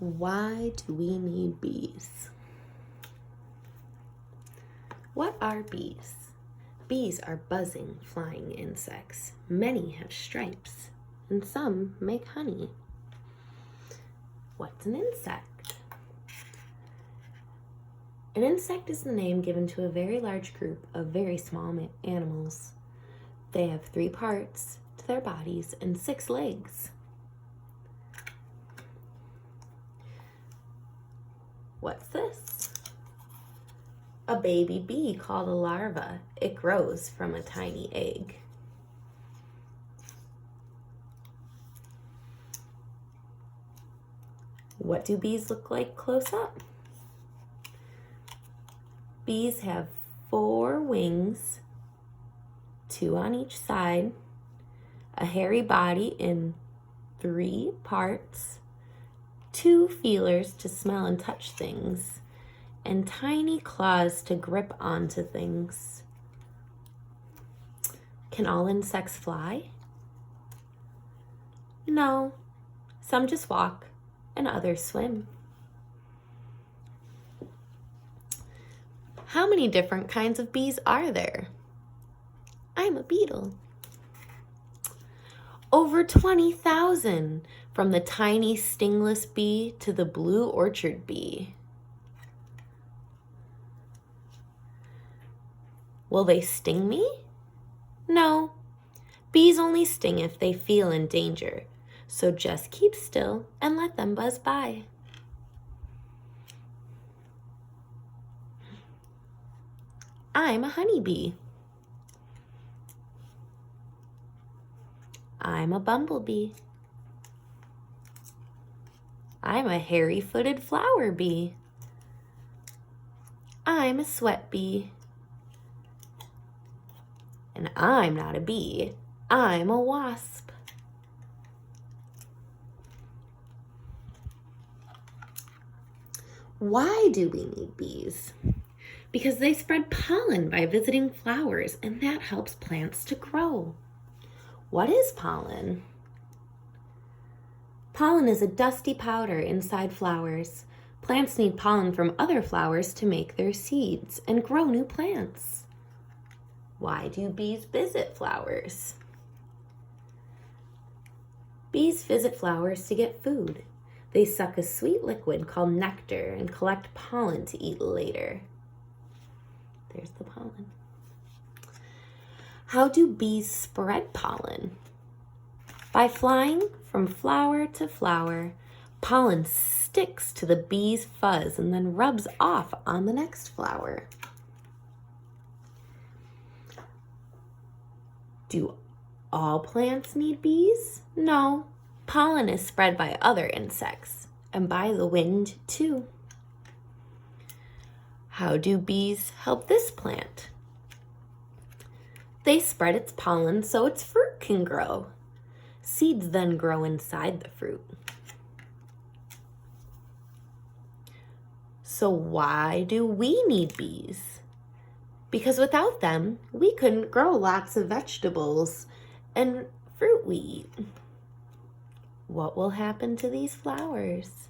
Why do we need bees? What are bees? Bees are buzzing, flying insects. Many have stripes, and some make honey. What's an insect? An insect is the name given to a very large group of very small animals. They have 3 parts to their bodies and 6 legs. What's this? A baby bee called a larva. It grows from a tiny egg. What do bees look like close up? Bees have 4 wings, 2 on each side, a hairy body in 3 parts, 2 feelers to smell and touch things, and tiny claws to grip onto things. Can all insects fly? No, some just walk and others swim. How many different kinds of bees are there? I'm a beetle. Over 20,000, from the tiny stingless bee to the blue orchard bee. Will they sting me? No. Bees only sting if they feel in danger, so just keep still and let them buzz by. I'm a honeybee. I'm a bumblebee. I'm a hairy-footed flower bee. I'm a sweat bee. And I'm not a bee, I'm a wasp. Why do we need bees? Because they spread pollen by visiting flowers, and that helps plants to grow. What is pollen? Pollen is a dusty powder inside flowers. Plants need pollen from other flowers to make their seeds and grow new plants. Why do bees visit flowers? Bees visit flowers to get food. They suck a sweet liquid called nectar and collect pollen to eat later. There's the pollen. How do bees spread pollen? By flying from flower to flower, pollen sticks to the bee's fuzz and then rubs off on the next flower. Do all plants need bees? No. Pollen is spread by other insects and by the wind too. How do bees help this plant? They spread its pollen so its fruit can grow. Seeds then grow inside the fruit. So why do we need bees? Because without them, we couldn't grow lots of vegetables and fruit we eat. What will happen to these flowers?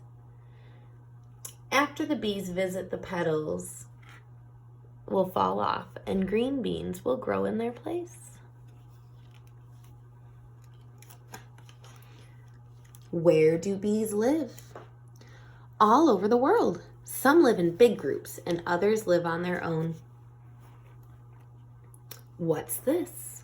After the bees visit, the petals will fall off and green beans will grow in their place. Where do bees live? All over the world. Some live in big groups and others live on their own. What's this?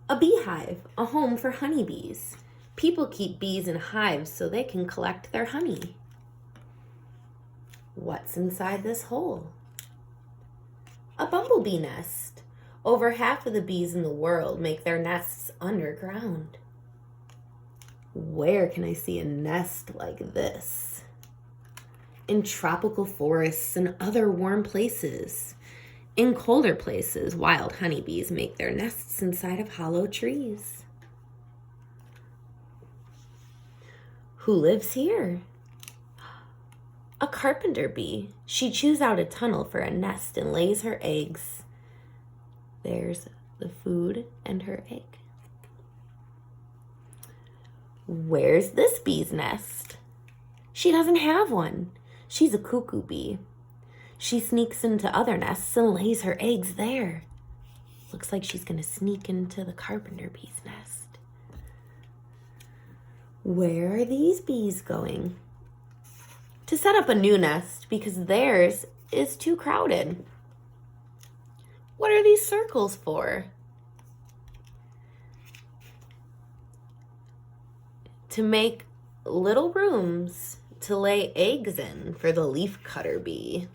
A beehive, a home for honeybees. People keep bees in hives so they can collect their honey. What's inside this hole? A bumblebee nest. Over half of the bees in the world make their nests underground. Where can I see a nest like this? In tropical forests and other warm places. In colder places, wild honeybees make their nests inside of hollow trees. Who lives here? A carpenter bee. She chews out a tunnel for a nest and lays her eggs. There's the food and her egg. Where's this bee's nest? She doesn't have one. She's a cuckoo bee. She sneaks into other nests and lays her eggs there. Looks like she's going to sneak into the carpenter bee's nest. Where are these bees going? To set up a new nest because theirs is too crowded. What are these circles for? To make little rooms to lay eggs in for the leafcutter bee.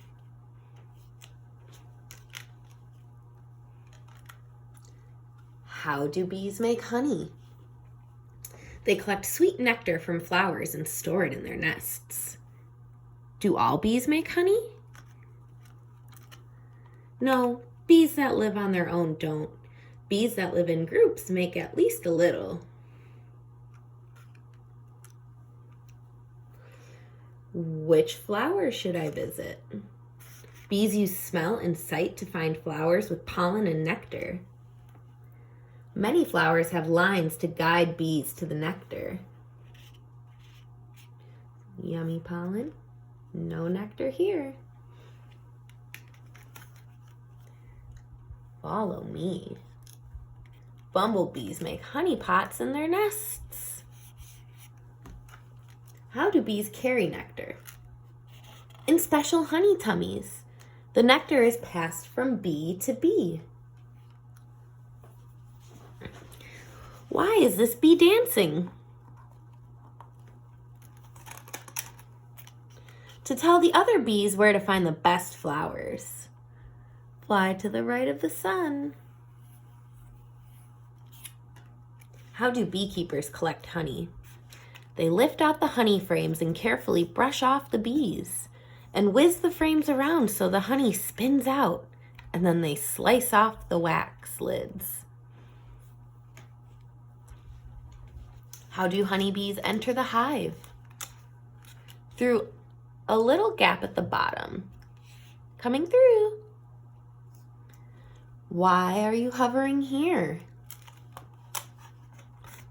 How do bees make honey? They collect sweet nectar from flowers and store it in their nests. Do all bees make honey? No, bees that live on their own don't. Bees that live in groups make at least a little. Which flower should I visit? Bees use smell and sight to find flowers with pollen and nectar. Many flowers have lines to guide bees to the nectar. Yummy pollen, no nectar here. Follow me. Bumblebees make honey pots in their nests. How do bees carry nectar? In special honey tummies. The nectar is passed from bee to bee. Why is this bee dancing? To tell the other bees where to find the best flowers. Fly to the right of the sun. How do beekeepers collect honey? They lift out the honey frames and carefully brush off the bees and whiz the frames around so the honey spins out, and then they slice off the wax lids. How do honeybees enter the hive? Through a little gap at the bottom. Coming through. Why are you hovering here?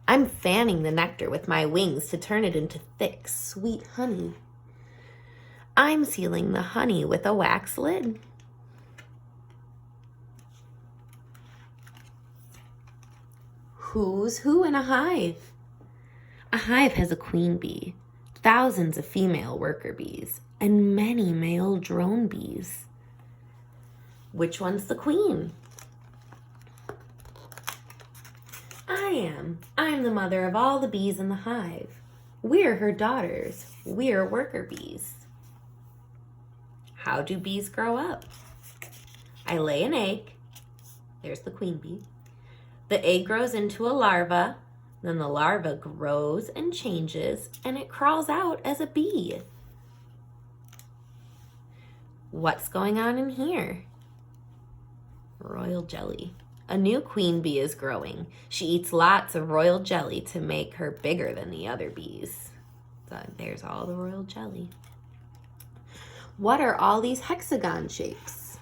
I'm fanning the nectar with my wings to turn it into thick, sweet honey. I'm sealing the honey with a wax lid. Who's who in a hive? A hive has a queen bee, thousands of female worker bees, and many male drone bees. Which one's the queen? I am. I'm the mother of all the bees in the hive. We're her daughters. We're worker bees. How do bees grow up? I lay an egg. There's the queen bee. The egg grows into a larva. Then the larva grows and changes, and it crawls out as a bee. What's going on in here? Royal jelly. A new queen bee is growing. She eats lots of royal jelly to make her bigger than the other bees. So there's all the royal jelly. What are all these hexagon shapes?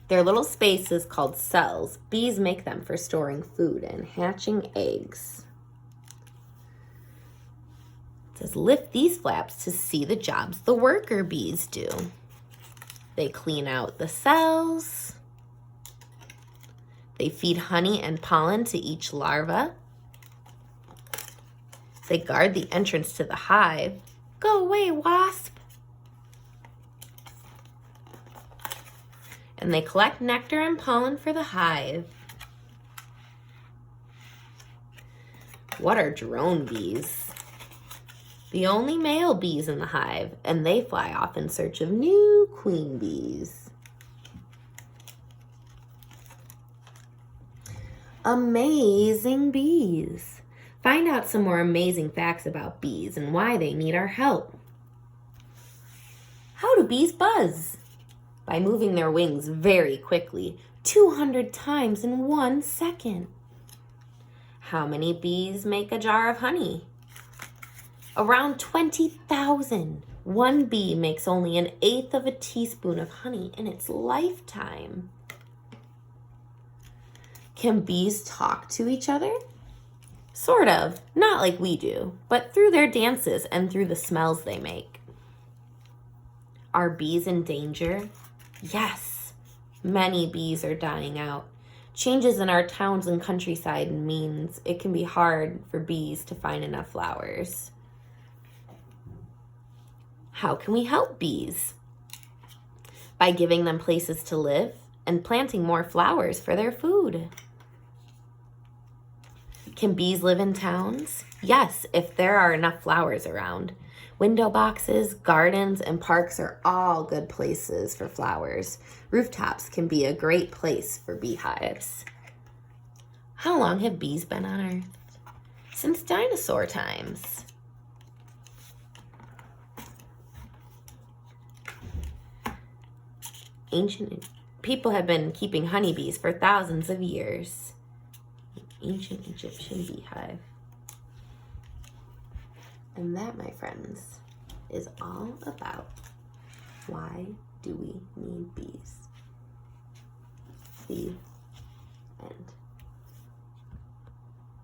They're little spaces called cells. Bees make them for storing food and hatching eggs. It says lift these flaps to see the jobs the worker bees do. They clean out the cells. They feed honey and pollen to each larva. They guard the entrance to the hive. Go away, wasp. And they collect nectar and pollen for the hive. What are drone bees? The only male bees in the hive, and they fly off in search of new queen bees. Amazing bees. Find out some more amazing facts about bees and why they need our help. How do bees buzz? By moving their wings very quickly, 200 times in 1 second. How many bees make a jar of honey? Around 20,000. One bee makes only 1/8 of a teaspoon of honey in its lifetime. Can bees talk to each other? Sort of. Not like we do, but through their dances and through the smells they make. Are bees in danger? Yes. Many bees are dying out. Changes in our towns and countryside means it can be hard for bees to find enough flowers. How can we help bees? By giving them places to live and planting more flowers for their food. Can bees live in towns? Yes, if there are enough flowers around. Window boxes, gardens, and parks are all good places for flowers. Rooftops can be a great place for beehives. How long have bees been on Earth? Since dinosaur times. Ancient people have been keeping honeybees for thousands of years. Ancient Egyptian beehive. And that, my friends, is all about why do we need bees. The end.